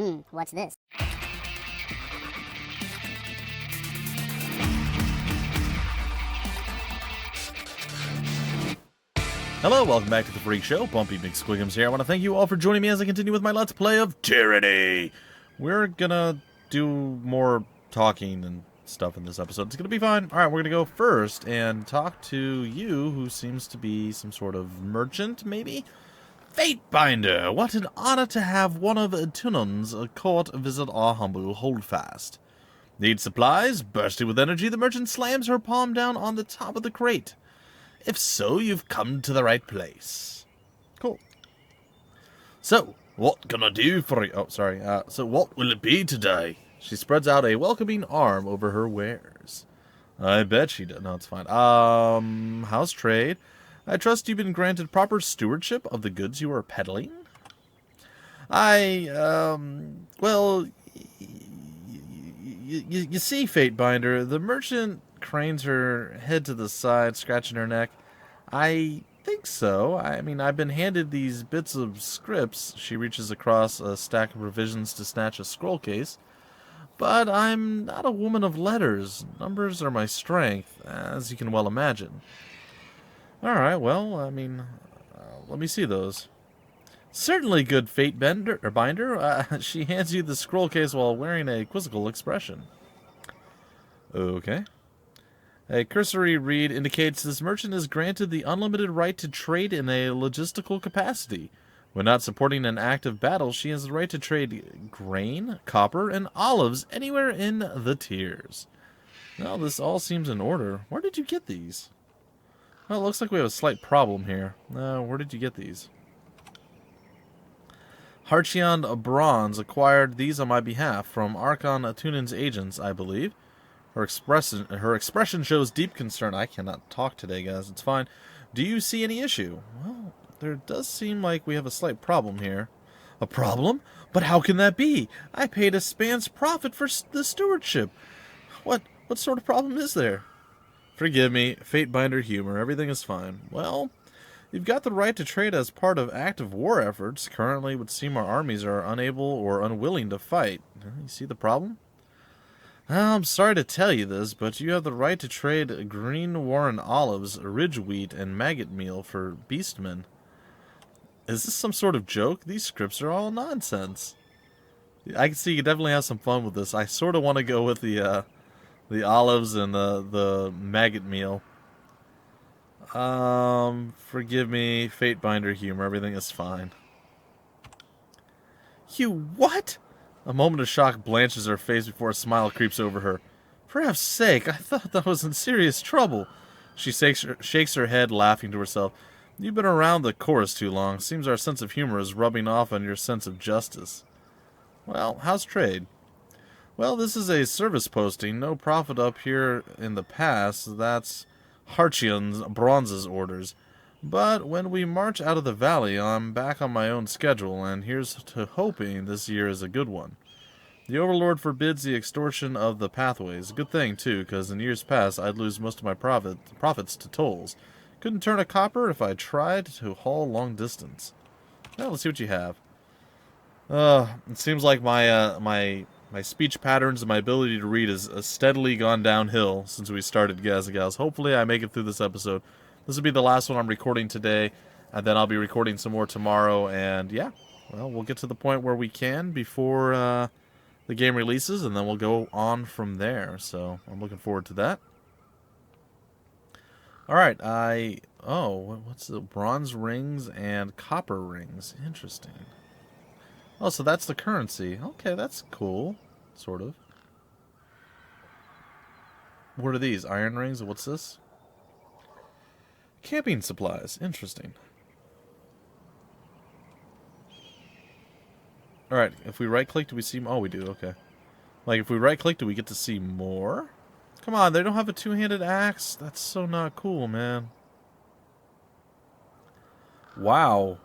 What's this? Hello, welcome back to the Freak Show. Bumpy McSquigums here. I want to thank you all for joining me as I continue with my Let's Play of Tyranny. We're gonna do more talking and stuff in this episode. It's gonna be fun. Alright, we're gonna go first and talk to you, who seems to be some sort of merchant, maybe? Fatebinder! What an honor to have one of Tunun's court visit our humble holdfast. Need supplies? Bursting with energy, the merchant slams her palm down on the top of the crate. If so, you've come to the right place. Cool. So, what can I do for you? Oh, sorry. So what will it be today? She spreads out a welcoming arm over her wares. I bet she does. No, it's fine. How's trade? I trust you've been granted proper stewardship of the goods you are peddling? Well, you see, Fatebinder, the merchant cranes her head to the side, scratching her neck. I think so. I mean, I've been handed these bits of scripts. She reaches across a stack of provisions to snatch a scroll case. But I'm not a woman of letters. Numbers are my strength, as you can well imagine. Alright, well, I mean, let me see those. Certainly, good binder. She hands you the scroll case while wearing a quizzical expression. Okay. A cursory read indicates this merchant is granted the unlimited right to trade in a logistical capacity. When not supporting an active battle, she has the right to trade grain, copper, and olives anywhere in the tiers. Well, this all seems in order. Where did you get these? Well, it looks like we have a slight problem here. Where did you get these? Harchion Bronze acquired these on my behalf from Archon Atunan's agents, I believe. Her expression shows deep concern. I cannot talk today, guys. It's fine. Do you see any issue? Well, there does seem like we have a slight problem here. A problem? But how can that be? I paid a span's profit for the stewardship. What sort of problem is there? Forgive me, Fatebinder humor. Everything is fine. Well, you've got the right to trade as part of active war efforts. Currently, it would seem our armies are unable or unwilling to fight. You see the problem? Well, I'm sorry to tell you this, but you have the right to trade green Warren olives, ridge wheat, and maggot meal for beastmen. Is this some sort of joke? These scripts are all nonsense. I can see you definitely have some fun with this. I sort of want to go with the olives and the maggot meal. Forgive me, Fatebinder humor. Everything is fine. You what? A moment of shock blanches her face before a smile creeps over her. For F's sake, I thought that was in serious trouble. She shakes her head, laughing to herself. You've been around the chorus too long. Seems our sense of humor is rubbing off on your sense of justice. Well, how's trade? Well, this is a service posting. No profit up here in the past. That's Harchion's Bronze's orders. But when we march out of the valley, I'm back on my own schedule, and here's to hoping this year is a good one. The Overlord forbids the extortion of the pathways. Good thing, too, because in years past, I'd lose most of my profits to tolls. Couldn't turn a copper if I tried to haul long distance. Well, let's see what you have. It seems like my speech patterns and my ability to read has steadily gone downhill since we started, guys and gals. Hopefully I make it through this episode. This will be the last one I'm recording today, and then I'll be recording some more tomorrow, and yeah, well, we'll get to the point where we can before the game releases, and then we'll go on from there, so I'm looking forward to that. Alright, what's the bronze rings and copper rings? Interesting. Oh, so that's the currency. Okay, that's cool, sort of. What are these? Iron rings? What's this? Camping supplies. Interesting. Alright, if we right-click, do we see... Oh, we do, okay. Like, if we right-click, do we get to see more? Come on, they don't have a two-handed axe? That's so not cool, man. Wow.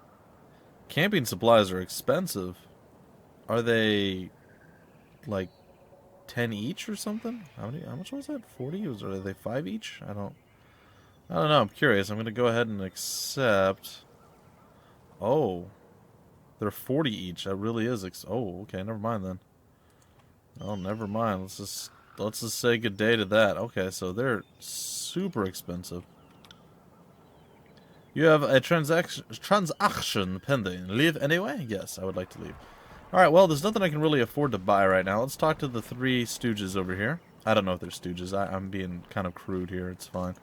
Camping supplies are expensive. Are they, like, 10 each or something? How much was that? 40? Are they 5 each? I don't know. I'm curious. I'm going to go ahead and accept. Oh. They're 40 each. That really is. Oh, okay. Never mind then. Oh, never mind. Let's just say good day to that. Okay, so they're super expensive. You have a transaction pending. Leave anyway? Yes, I would like to leave. Alright, well, there's nothing I can really afford to buy right now. Let's talk to the three stooges over here. I don't know if they're stooges. I'm being kind of crude here. It's fine.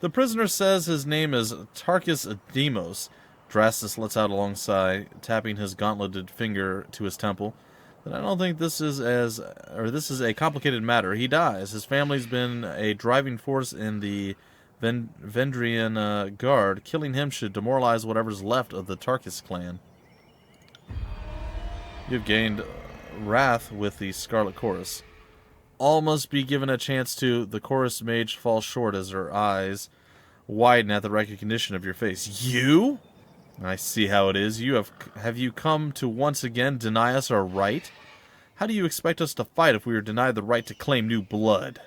The prisoner says his name is Tarkus Demos. Drastus lets out a long sigh, tapping his gauntleted finger to his temple. But I don't think this is a complicated matter. He dies. His family's been a driving force in the Vendrian Guard. Killing him should demoralize whatever's left of the Tarkus clan. You've gained wrath with the Scarlet Chorus. All must be given a chance to. The Chorus mage falls short as her eyes widen at the recognition of your face. You? I see how it is. Have you come to once again deny us our right? How do you expect us to fight if we are denied the right to claim new blood?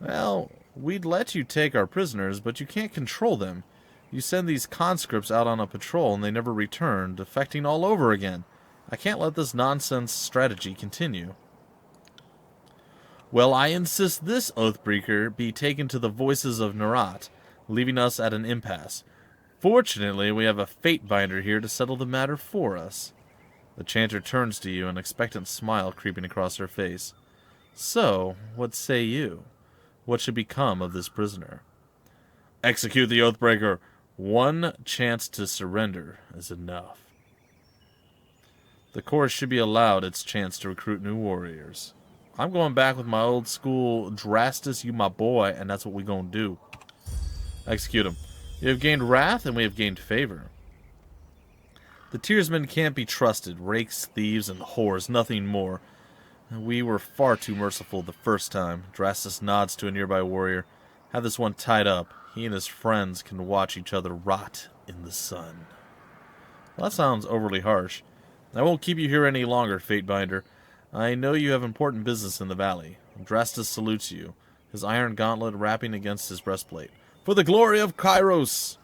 Well, we'd let you take our prisoners, but you can't control them. You send these conscripts out on a patrol and they never return, defecting all over again. I can't let this nonsense strategy continue. Well, I insist this Oathbreaker be taken to the voices of Narat, leaving us at an impasse. Fortunately, we have a Fatebinder here to settle the matter for us. The chanter turns to you, an expectant smile creeping across her face. So, what say you? What should become of this prisoner? Execute the Oathbreaker. One chance to surrender is enough. The Chorus should be allowed its chance to recruit new warriors. I'm going back with my old school Drastus, you my boy, and that's what we gonna do. Execute him. You have gained wrath, and we have gained favor. The Tearsmen can't be trusted. Rakes, thieves, and whores, nothing more. We were far too merciful the first time. Drastus nods to a nearby warrior. Have this one tied up. He and his friends can watch each other rot in the sun. Well, that sounds overly harsh. I won't keep you here any longer, Fatebinder. I know you have important business in the valley. Drastus salutes you, his iron gauntlet wrapping against his breastplate. For the glory of Kairos!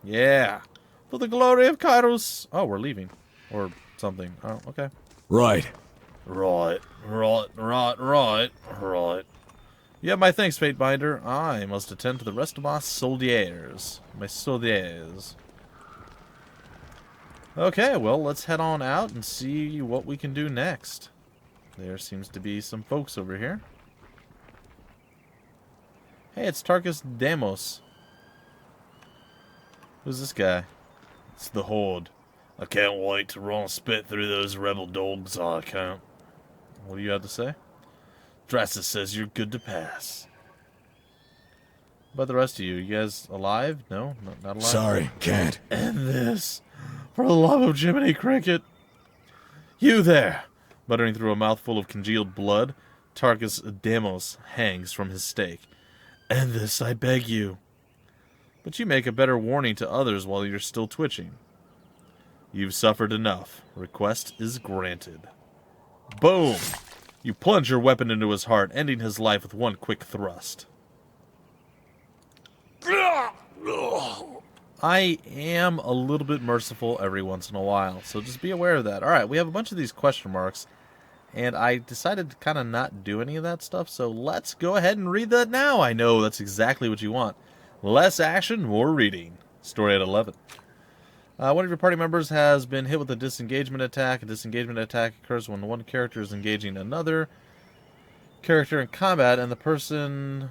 Yeah. For the glory of Kairos! Oh, we're leaving. Or something. Oh, okay. Right. Right. You have my thanks, Fatebinder. I must attend to the rest of my soldiers. Okay, well, let's head on out and see what we can do next. There seems to be some folks over here. Hey, it's Tarkus Demos. Who's this guy? It's the Horde. I can't wait to run spit through those rebel dogs, I can't. What do you have to say? Drastus says you're good to pass. What about the rest of you? You guys alive? No? Not alive? Sorry, can't. End this. For the love of Jiminy Cricket. You there! Muttering through a mouthful of congealed blood, Tarkus Demos hangs from his stake. End this, I beg you. But you make a better warning to others while you're still twitching. You've suffered enough. Request is granted. Boom! You plunge your weapon into his heart, ending his life with one quick thrust. I am a little bit merciful every once in a while, so just be aware of that. Alright, we have a bunch of these question marks, and I decided to kind of not do any of that stuff, so let's go ahead and read that now. I know that's exactly what you want. Less action, more reading. Story at 11. One of your party members has been hit with a disengagement attack. A disengagement attack occurs when one character is engaging another character in combat, and the person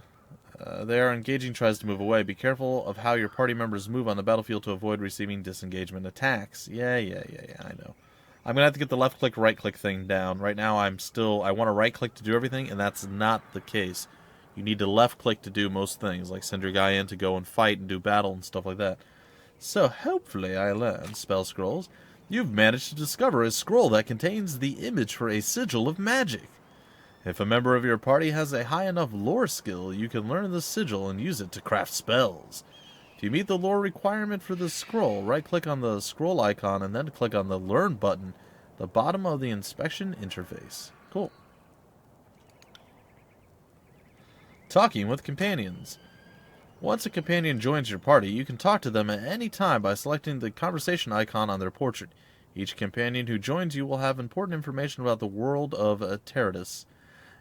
they are engaging tries to move away. Be careful of how your party members move on the battlefield to avoid receiving disengagement attacks. Yeah, I know. I'm going to have to get the left-click, right-click thing down. Right now, I want to right-click to do everything, and that's not the case. You need to left-click to do most things, like send your guy in to go and fight and do battle and stuff like that. So, hopefully I learned spell scrolls. You've managed to discover a scroll that contains the image for a sigil of magic. If a member of your party has a high enough lore skill, you can learn the sigil and use it to craft spells. If you meet the lore requirement for the scroll, right-click on the scroll icon and then click on the Learn button at the bottom of the inspection interface. Cool. Talking with companions. Once a companion joins your party, you can talk to them at any time by selecting the conversation icon on their portrait. Each companion who joins you will have important information about the world of Tyranny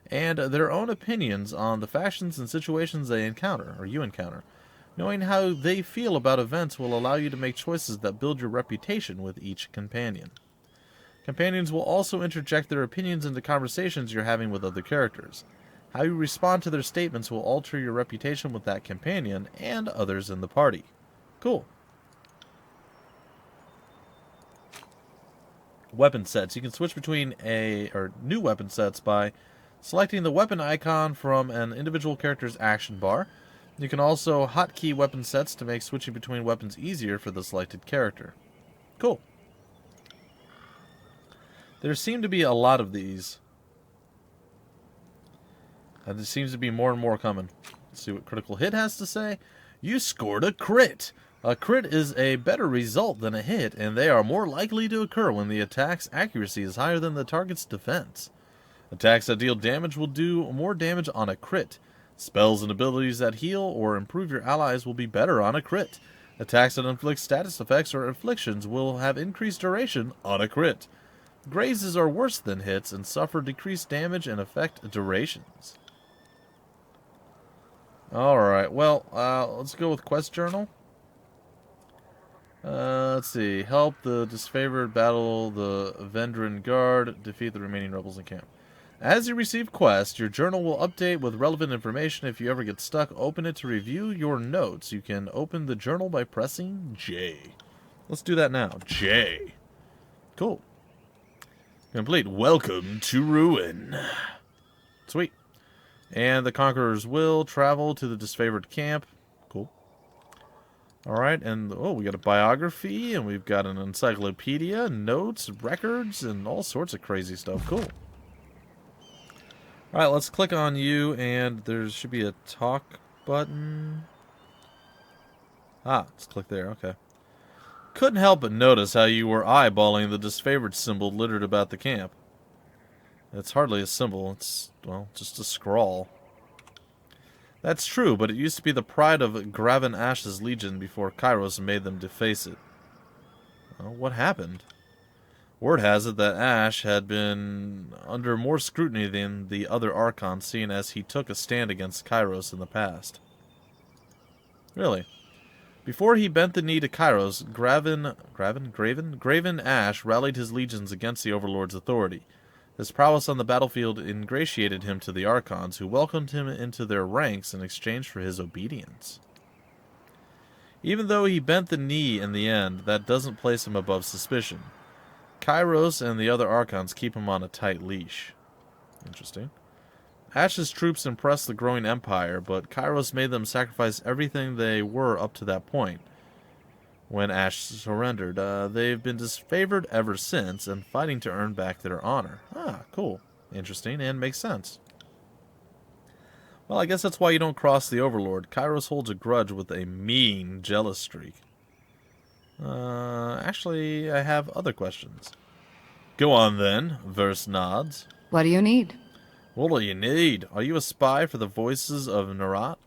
and their own opinions on the factions and situations they encounter, or you encounter. Knowing how they feel about events will allow you to make choices that build your reputation with each companion. Companions will also interject their opinions into conversations you're having with other characters. How you respond to their statements will alter your reputation with that companion and others in the party. Cool. Weapon sets. You can switch between new weapon sets by selecting the weapon icon from an individual character's action bar. You can also hotkey weapon sets to make switching between weapons easier for the selected character. Cool. There seem to be a lot of these. And there seems to be more and more coming. Let's see what Critical Hit has to say. You scored a crit. A crit is a better result than a hit, and they are more likely to occur when the attack's accuracy is higher than the target's defense. Attacks that deal damage will do more damage on a crit. Spells and abilities that heal or improve your allies will be better on a crit. Attacks that inflict status effects or afflictions will have increased duration on a crit. Grazes are worse than hits and suffer decreased damage and effect durations. Alright, well, let's go with Quest Journal. Let's see. Help the Disfavored battle the Vendran Guard, defeat the remaining rebels in camp. As you receive quests, your journal will update with relevant information. If you ever get stuck, open it to review your notes. You can open the journal by pressing J. Let's do that now. J. Cool. Complete. Welcome to Ruin. Sweet. And the Conquerors will travel to the Disfavored camp. Cool. Alright, and we got a biography, and we've got an encyclopedia, notes, records, and all sorts of crazy stuff. Cool. Alright, let's click on you, and there should be a talk button. Let's click there, okay. Couldn't help but notice how you were eyeballing the Disfavored symbol littered about the camp. It's hardly a symbol, it's, well, just a scrawl. That's true, but it used to be the pride of Graven Ash's legion before Kairos made them deface it. Well, what happened? Word has it that Ash had been under more scrutiny than the other Archons, seeing as he took a stand against Kairos in the past. Really? Before he bent the knee to Kairos, Graven Ash rallied his legions against the Overlord's authority. His prowess on the battlefield ingratiated him to the Archons, who welcomed him into their ranks in exchange for his obedience. Even though he bent the knee in the end, that doesn't place him above suspicion. Kairos and the other Archons keep him on a tight leash. Interesting. Ash's troops impressed the growing empire, but Kairos made them sacrifice everything they were up to that point. When Ash surrendered, they've been disfavored ever since and fighting to earn back their honor. Cool. Interesting, and makes sense. Well, I guess that's why you don't cross the Overlord. Kairos holds a grudge with a mean, jealous streak. Actually, I have other questions. Go on then, Verse nods. What do you need? What do you need? Are you a spy for the voices of Narat?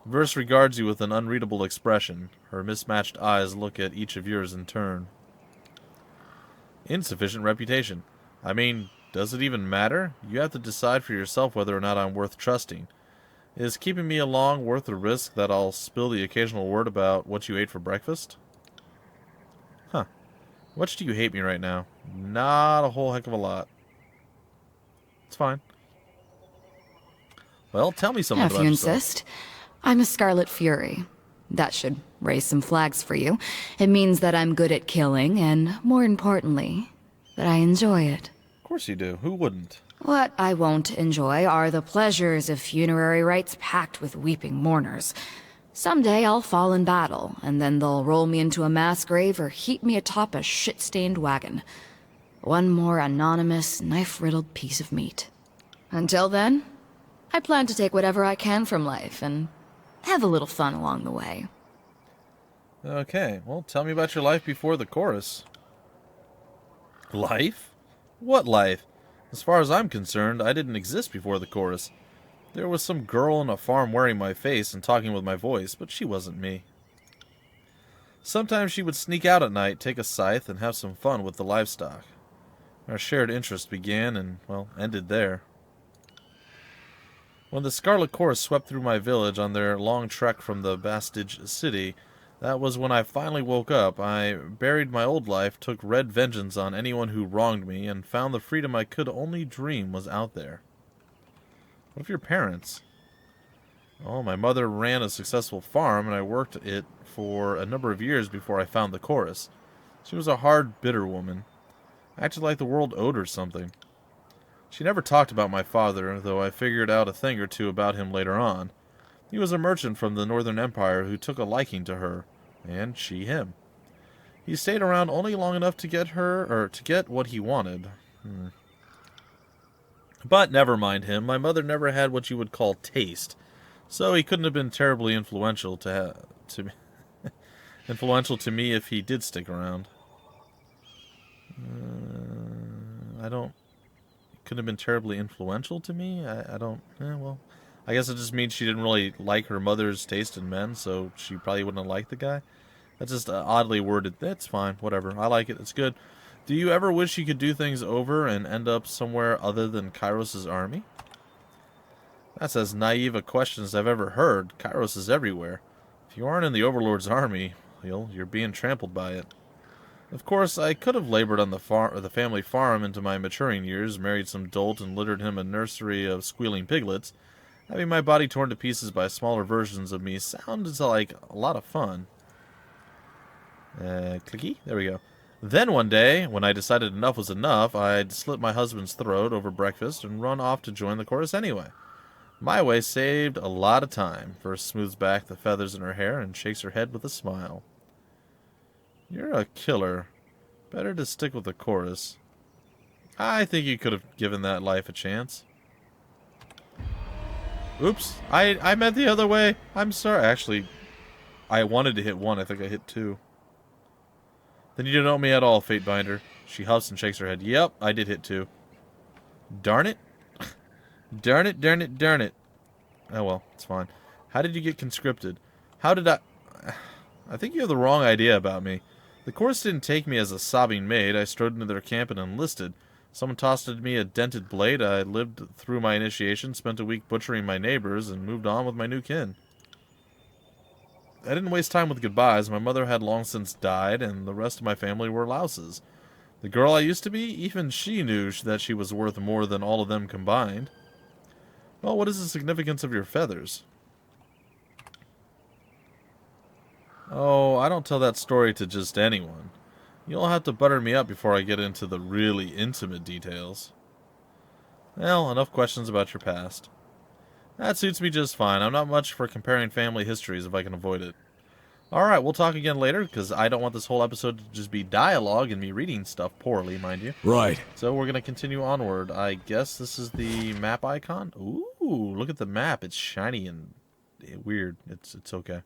Verse regards you with an unreadable expression. Her mismatched eyes look at each of yours in turn. Insufficient reputation. I mean, does it even matter? You have to decide for yourself whether or not I'm worth trusting. Is keeping me along worth the risk that I'll spill the occasional word about what you ate for breakfast? Huh. Much do you hate me right now? Not a whole heck of a lot. It's fine. Well, tell me something about yourself. If you insist. I'm a Scarlet Fury. That should raise some flags for you. It means that I'm good at killing, and more importantly, that I enjoy it. Of course you do. Who wouldn't? What I won't enjoy are the pleasures of funerary rites packed with weeping mourners. Someday I'll fall in battle, and then they'll roll me into a mass grave or heap me atop a shit-stained wagon. One more anonymous, knife-riddled piece of meat. Until then, I plan to take whatever I can from life and have a little fun along the way. Okay, well, tell me about your life before the chorus. Life? What life? As far as I'm concerned, I didn't exist before the chorus. There was some girl on a farm wearing my face and talking with my voice, but she wasn't me. Sometimes she would sneak out at night, take a scythe, and have some fun with the livestock. Our shared interest began and, well, ended there. When the Scarlet Chorus swept through my village on their long trek from the Bastage city, that was when I finally woke up. I buried my old life, took red vengeance on anyone who wronged me, and found the freedom I could only dream was out there. What of your parents? Oh, my mother ran a successful farm, and I worked it for a number of years before I found the chorus. She was a hard, bitter woman. I acted like the world owed her something. She never talked about my father, though I figured out a thing or two about him later on. He was a merchant from the Northern Empire who took a liking to her, and she him. He stayed around only long enough to get her, or to get what he wanted. But never mind him. My mother never had what you would call taste, so he couldn't have been terribly influential to me. Influential to me if he did stick around. Couldn't have been terribly influential to me? Well, I guess it just means she didn't really like her mother's taste in men, so she probably wouldn't have liked the guy. That's just oddly worded. That's fine, whatever. I like it, it's good. Do you ever wish you could do things over and end up somewhere other than Kairos' army? That's as naive a question as I've ever heard. Kairos is everywhere. If you aren't in the Overlord's army, you're being trampled by it. Of course, I could have labored on the family farm into my maturing years, married some dolt and littered him a nursery of squealing piglets. Having my body torn to pieces by smaller versions of me sounds like a lot of fun. Clicky? There we go. Then one day, when I decided enough was enough, I'd slit my husband's throat over breakfast and run off to join the chorus anyway. My way saved a lot of time. First smooths back the feathers in her hair and shakes her head with a smile. You're a killer. Better to stick with the chorus. I think you could have given that life a chance. Oops, I meant the other way. I'm sorry. Actually, I wanted to hit 1. I think I hit 2. Then you don't know me at all, Fatebinder. She huffs and shakes her head. Yep, I did hit 2. Darn it. Darn it, darn it, darn it. Oh well, it's fine. How did you get conscripted? How did I think you have the wrong idea about me. The chorus didn't take me as a sobbing maid. I strode into their camp and enlisted. Someone tossed at me a dented blade. I lived through my initiation, spent a week butchering my neighbors, and moved on with my new kin. I didn't waste time with goodbyes. My mother had long since died, and the rest of my family were louses. The girl I used to be, even she knew that she was worth more than all of them combined. Well, what is the significance of your feathers? Oh, I don't tell that story to just anyone. You'll have to butter me up before I get into the really intimate details. Well, enough questions about your past. That suits me just fine. I'm not much for comparing family histories if I can avoid it. Alright, we'll talk again later, because I don't want this whole episode to just be dialogue and me reading stuff poorly, mind you. Right. So we're going to continue onward. I guess this is the map icon. Ooh, look at the map. It's shiny and weird. It's okay.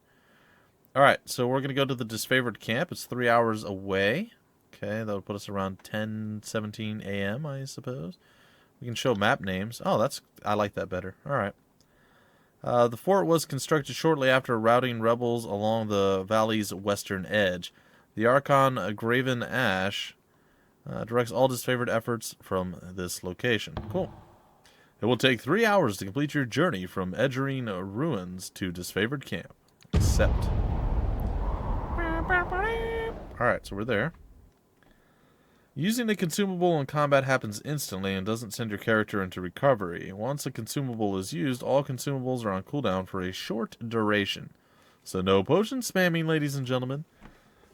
Alright, so we're going to go to the Disfavored camp. It's 3 hours away. Okay, that'll put us around 10:17 a.m., I suppose. We can show map names. Oh, I like that better. Alright. The fort was constructed shortly after routing rebels along the valley's western edge. The Archon Graven Ash directs all Disfavored efforts from this location. Cool. It will take 3 hours to complete your journey from Edgerine Ruins to Disfavored camp. Accept. Alright, so we're there. Using a consumable in combat happens instantly and doesn't send your character into recovery. Once a consumable is used, all consumables are on cooldown for a short duration. So no potion spamming, ladies and gentlemen.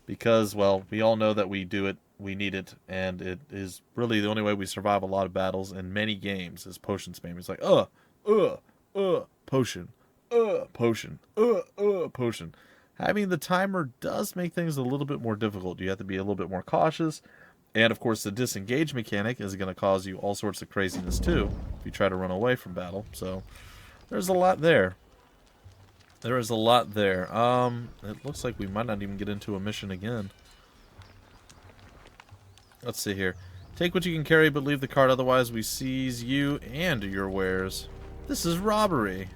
Because, well, we all know that we do it, we need it, and it is really the only way we survive a lot of battles in many games is potion spamming. It's like, potion, potion, potion. Having the timer does make things a little bit more difficult. You have to be a little bit more cautious. And, of course, the disengage mechanic is going to cause you all sorts of craziness, too, if you try to run away from battle. So, there's a lot there. There is a lot there. It looks like we might not even get into a mission again. Let's see here. Take what you can carry, but leave the cart, otherwise we seize you and your wares. This is robbery.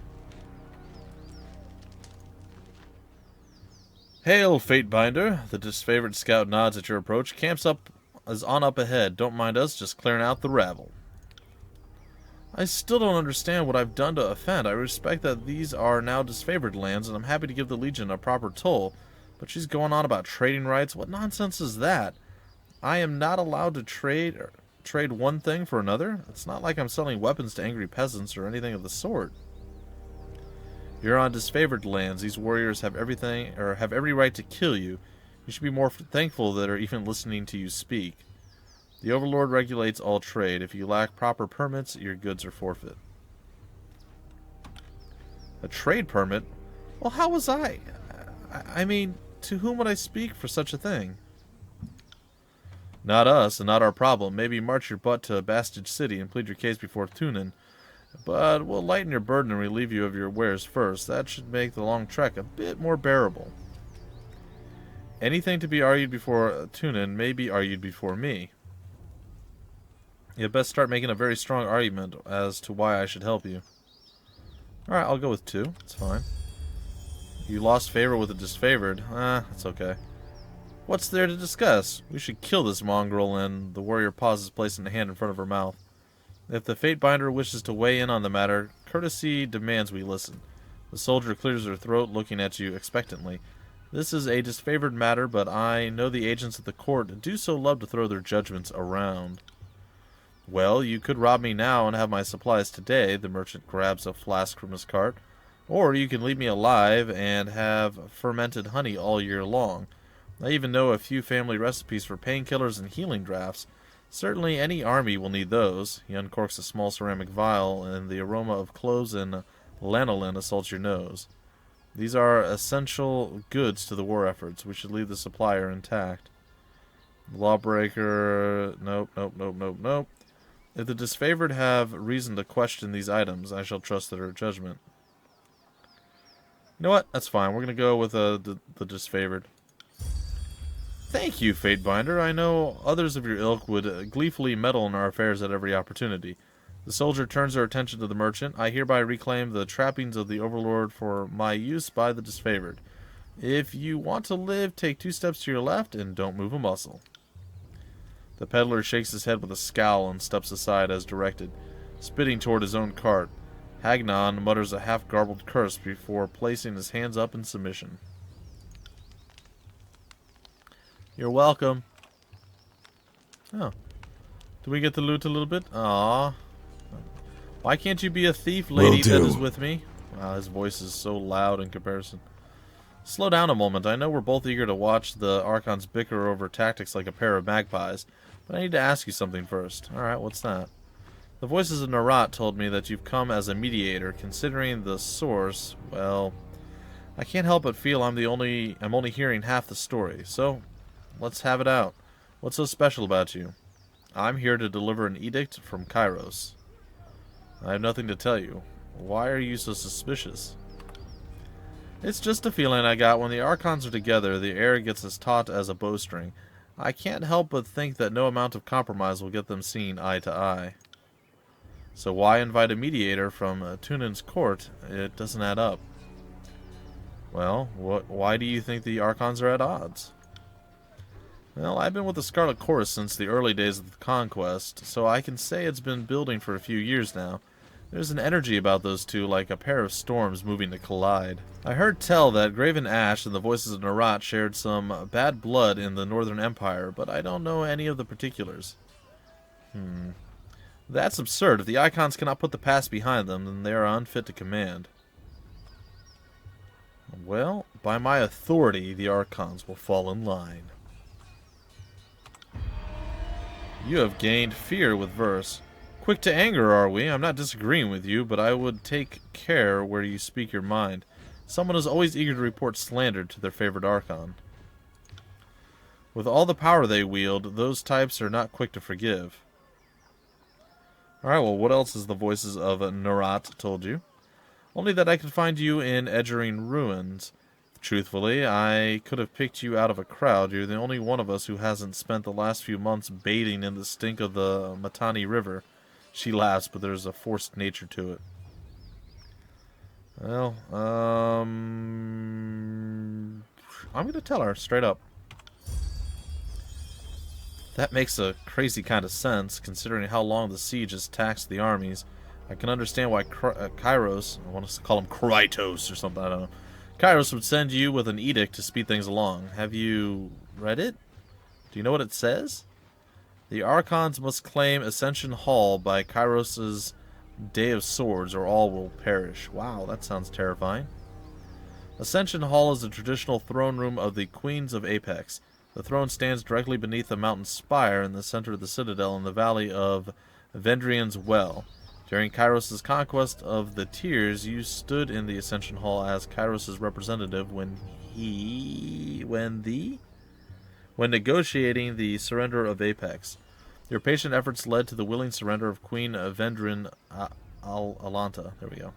Hail, Fatebinder. The Disfavored scout nods at your approach. Camp's on up ahead. Don't mind us, just clearing out the rabble. I still don't understand what I've done to offend. I respect that these are now disfavored lands, and I'm happy to give the Legion a proper toll. But she's going on about trading rights? What nonsense is that? I am not allowed to trade one thing for another? It's not like I'm selling weapons to angry peasants or anything of the sort. You're on disfavored lands. These warriors have every right to kill you. You should be more thankful that they're even listening to you speak. The Overlord regulates all trade. If you lack proper permits, your goods are forfeit. A trade permit? Well, how was I mean, to whom would I speak for such a thing? Not us, and not our problem. Maybe march your butt to a Bastage City and plead your case before Tunin. But we'll lighten your burden and relieve you of your wares first. That should make the long trek a bit more bearable. Anything to be argued before Tunin may be argued before me. You'd best start making a very strong argument as to why I should help you. Alright, I'll go with 2. It's fine. You lost favor with the disfavored. It's okay. What's there to discuss? We should kill this mongrel, and the warrior pauses, placing a hand in front of her mouth. If the Fatebinder wishes to weigh in on the matter, courtesy demands we listen. The soldier clears her throat, looking at you expectantly. This is a disfavored matter, but I know the agents at the court do so love to throw their judgments around. Well, you could rob me now and have my supplies today. The merchant grabs a flask from his cart. Or you can leave me alive and have fermented honey all year long. I even know a few family recipes for painkillers and healing drafts. Certainly any army will need those. He uncorks a small ceramic vial, and the aroma of cloves and lanolin assaults your nose. These are essential goods to the war efforts. We should leave the supplier intact. Lawbreaker... Nope. If the disfavored have reason to question these items, I shall trust their judgment. You know what? That's fine. We're going to go with the disfavored. Thank you, Fatebinder. I know others of your ilk would gleefully meddle in our affairs at every opportunity. The soldier turns her attention to the merchant. I hereby reclaim the trappings of the Overlord for my use by the disfavored. If you want to live, take 2 steps to your left and don't move a muscle. The peddler shakes his head with a scowl and steps aside as directed, spitting toward his own cart. Hagnon mutters a half-garbled curse before placing his hands up in submission. You're welcome. Oh. Do we get to loot a little bit? Aww. Why can't you be a thief, lady that is with me? Wow, his voice is so loud in comparison. Slow down a moment. I know we're both eager to watch the Archons bicker over tactics like a pair of magpies, but I need to ask you something first. Alright, what's that? The voices of Narat told me that you've come as a mediator. Considering the source, well, I can't help but feel I'm only hearing half the story. So, let's have it out. What's so special about you? I'm here to deliver an edict from Kairos. I have nothing to tell you. Why are you so suspicious? It's just a feeling I got when the Archons are together. The air gets as taut as a bowstring. I can't help but think that no amount of compromise will get them seen eye to eye. So why invite a mediator from Tunin's court? It doesn't add up. Well, why do you think the Archons are at odds? Well, I've been with the Scarlet Chorus since the early days of the Conquest, so I can say it's been building for a few years now. There's an energy about those two, like a pair of storms moving to collide. I heard tell that Graven Ash and the Voices of Narat shared some bad blood in the Northern Empire, but I don't know any of the particulars. That's absurd. If the Icons cannot put the past behind them, then they are unfit to command. Well, by my authority, the Archons will fall in line. You have gained fear with verse. Quick to anger, are we? I'm not disagreeing with you, but I would take care where you speak your mind. Someone is always eager to report slander to their favorite Archon. With all the power they wield, those types are not quick to forgive. Alright, well, what else has the Voices of Narat told you? Only that I could find you in Edgering Ruins. Truthfully, I could have picked you out of a crowd. You're the only one of us who hasn't spent the last few months bathing in the stink of the Matani River. She laughs, but there's a forced nature to it. Well, I'm gonna tell her straight up. That makes a crazy kind of sense, considering how long the siege has taxed the armies. I can understand why Kairos, I want to call him Krytos or something, I don't know. Kairos would send you with an edict to speed things along. Have you read it? Do you know what it says? The Archons must claim Ascension Hall by Kairos' Day of Swords, or all will perish. Wow, that sounds terrifying. Ascension Hall is the traditional throne room of the Queens of Apex. The throne stands directly beneath the mountain spire in the center of the citadel in the valley of Vendrian's Well. During Kairos' conquest of the Tiers, you stood in the Ascension Hall as Kairos' representative when negotiating the surrender of Apex. Your patient efforts led to the willing surrender of Queen Vendrin Alanta. There we go.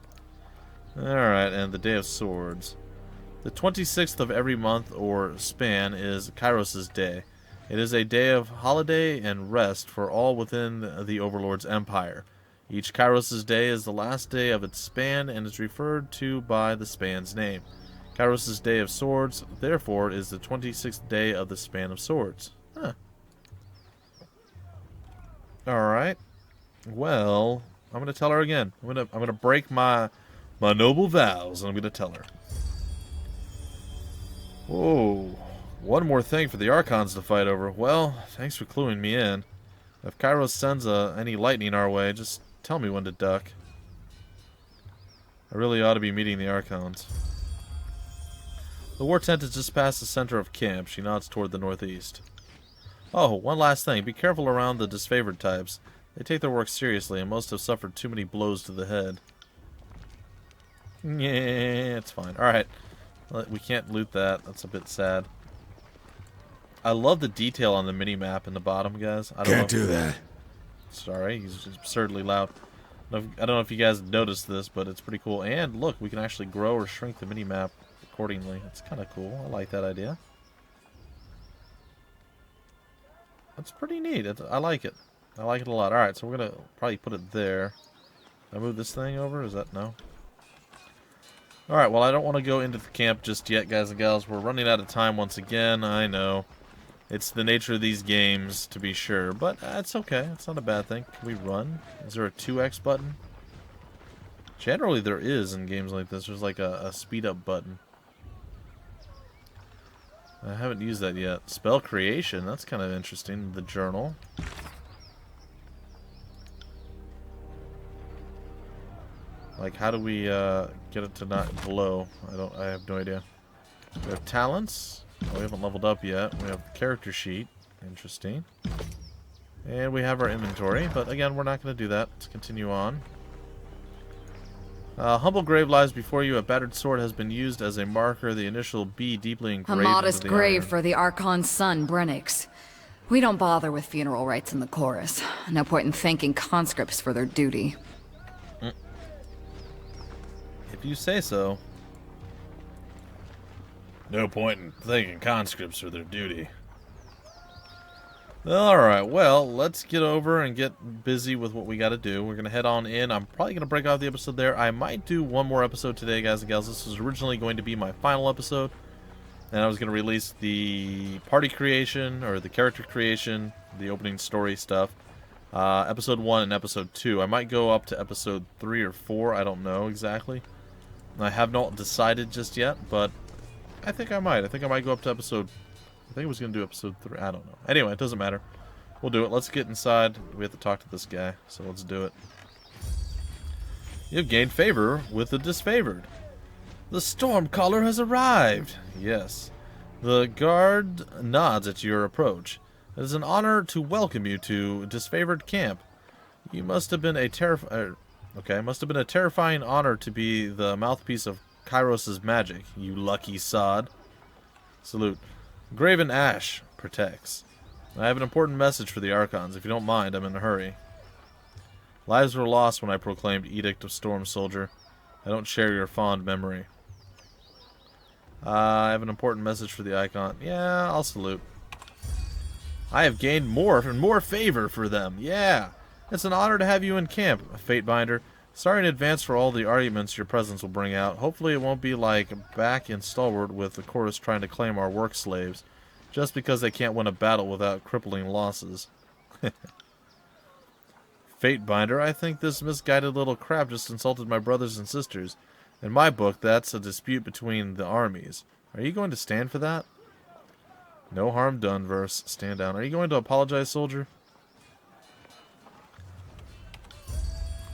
Alright, and the Day of Swords. The 26th of every month or span is Kairos' day. It is a day of holiday and rest for all within the Overlord's empire. Each Kairos' day is the last day of its span and is referred to by the span's name. Kairos' Day of Swords, therefore, is the 26th day of the Span of Swords. Huh. Alright. Well, I'm going to tell her again. I'm gonna break my noble vows, and I'm going to tell her. Whoa. One more thing for the Archons to fight over. Well, thanks for cluing me in. If Kairos sends any lightning our way, just tell me when to duck. I really ought to be meeting the Archons. The war tent is just past the center of camp. She nods toward the northeast. Oh, one last thing. Be careful around the Disfavored types. They take their work seriously, and most have suffered too many blows to the head. Yeah, it's fine. Alright. We can't loot that. That's a bit sad. I love the detail on the mini-map in the bottom, guys. Can't do that. Sorry, he's just absurdly loud. I don't know if you guys noticed this, but it's pretty cool. And look, we can actually grow or shrink the mini-map accordingly. It's kind of cool. I like that idea. That's pretty neat. I like it. I like it a lot. Alright, so we're going to probably put it there. Can I move this thing over? Is that no? Alright, well, I don't want to go into the camp just yet, guys and gals. We're running out of time once again. I know. It's the nature of these games, to be sure. But it's okay. It's not a bad thing. Can we run? Is there a 2x button? Generally, there is in games like this. There's like a speed-up button. I haven't used that yet. Spell creation. That's kind of interesting. The journal. Like, how do we get it to not glow? I have no idea. We have talents. Oh, we haven't leveled up yet. We have the character sheet. Interesting. And we have our inventory. But again, we're not going to do that. Let's continue on. Humble grave lies before you. A battered sword has been used as a marker. The initial B deeply engraved. A modest into the grave iron. for the Archon's son, Brennix. We don't bother with funeral rites in the chorus. No point in thanking conscripts for their duty. If you say so. No point in thanking conscripts for their duty. Alright, well, let's get over and get busy with what we got to do. We're going to head on in. I'm probably going to break off the episode there. I might do one more episode today, guys and gals. This was originally going to be my final episode. And I was going to release the party creation, or the character creation, the opening story stuff. Episode 1 and Episode 2. I might go up to Episode 3 or 4. I don't know exactly. I have not decided just yet, but I think I might. I think I might go up to Episode... I think I was going to do Episode 3. I don't know. Anyway, it doesn't matter. We'll do it. Let's get inside. We have to talk to this guy, so let's do it. You've gained favor with the Disfavored. The Stormcaller has arrived. Yes. The guard nods at your approach. It is an honor to welcome you to Disfavored Camp. You must have been a must have been a terrifying honor to be the mouthpiece of Kairos' magic, you lucky sod. Salute. Graven Ash protects. I have an important message for the Archons. If you don't mind, I'm in a hurry. Lives were lost when I proclaimed Edict of Storm Soldier. I don't share your fond memory. I have an important message for the Icon. Yeah, I'll salute. I have gained more and more favor for them. Yeah. It's an honor to have you in camp, Fatebinder. Sorry in advance for all the arguments your presence will bring out. Hopefully it won't be like back in Stalwart with the chorus trying to claim our work slaves, just because they can't win a battle without crippling losses. Fatebinder, I think this misguided little crap just insulted my brothers and sisters. In my book, that's a dispute between the armies. Are you going to stand for that? No harm done, verse. Stand down. Are you going to apologize, soldier?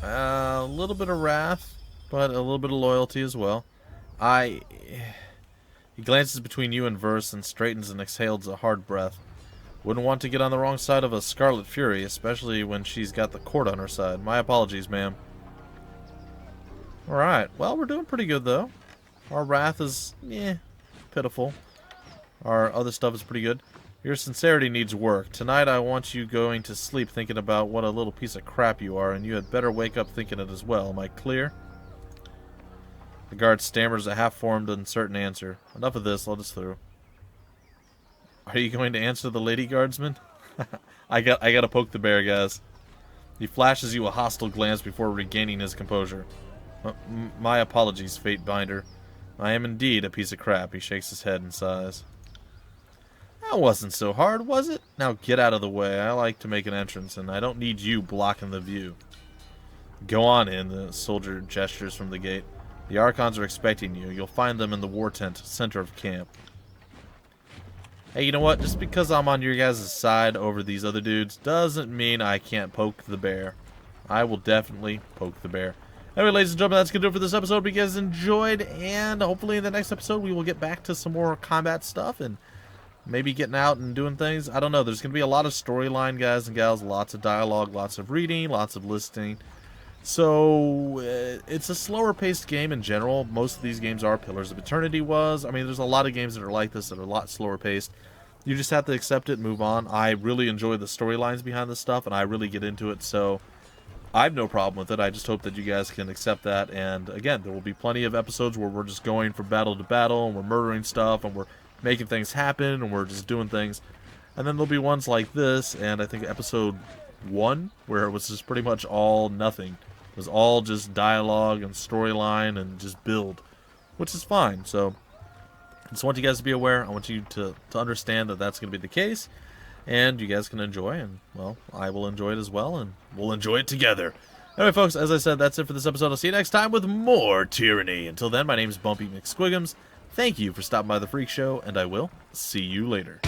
A little bit of wrath, but a little bit of loyalty as well. He glances between you and verse and straightens and exhales a hard breath. Wouldn't want to get on the wrong side of a Scarlet Fury, especially when she's got the court on her side. My apologies, ma'am. Alright, well, we're doing pretty good, though. Our wrath is, pitiful. Our other stuff is pretty good. Your sincerity needs work. Tonight I want you going to sleep thinking about what a little piece of crap you are, and you had better wake up thinking it as well. Am I clear? The guard stammers a half-formed, uncertain answer. Enough of this, let us through. Are you going to answer the lady guardsman? I gotta poke the bear, guys. He flashes you a hostile glance before regaining his composure. My apologies, Fatebinder. I am indeed a piece of crap. He shakes his head and sighs. That wasn't so hard, was it? Now get out of the way. I like to make an entrance, and I don't need you blocking the view. Go on in, the soldier gestures from the gate. The Archons are expecting you. You'll find them in the war tent, center of camp. Hey, you know what? Just because I'm on your guys' side over these other dudes doesn't mean I can't poke the bear. I will definitely poke the bear. Anyway, ladies and gentlemen, that's going to do it for this episode. Hope you guys enjoyed, and hopefully in the next episode we will get back to some more combat stuff and maybe getting out and doing things. I don't know. There's going to be a lot of storyline, guys and gals, lots of dialogue, lots of reading, lots of listening. So, it's a slower-paced game in general. Most of these games are. Pillars of Eternity was. I mean, there's a lot of games that are like this that are a lot slower-paced. You just have to accept it and move on. I really enjoy the storylines behind this stuff, and I really get into it, so I have no problem with it. I just hope that you guys can accept that, and again, there will be plenty of episodes where we're just going from battle to battle, and we're murdering stuff, and we're making things happen, and we're just doing things. And then there'll be ones like this, and I think episode 1, where it was just pretty much all nothing. It was all just dialogue and storyline and just build, which is fine. So I just want you guys to be aware. I want you to understand that that's going to be the case, and you guys can enjoy, and, well, I will enjoy it as well, and we'll enjoy it together. Anyway, folks, as I said, that's it for this episode. I'll see you next time with more Tyranny. Until then, my name is Bumpy McSquigums. Thank you for stopping by the Freak Show, and I will see you later.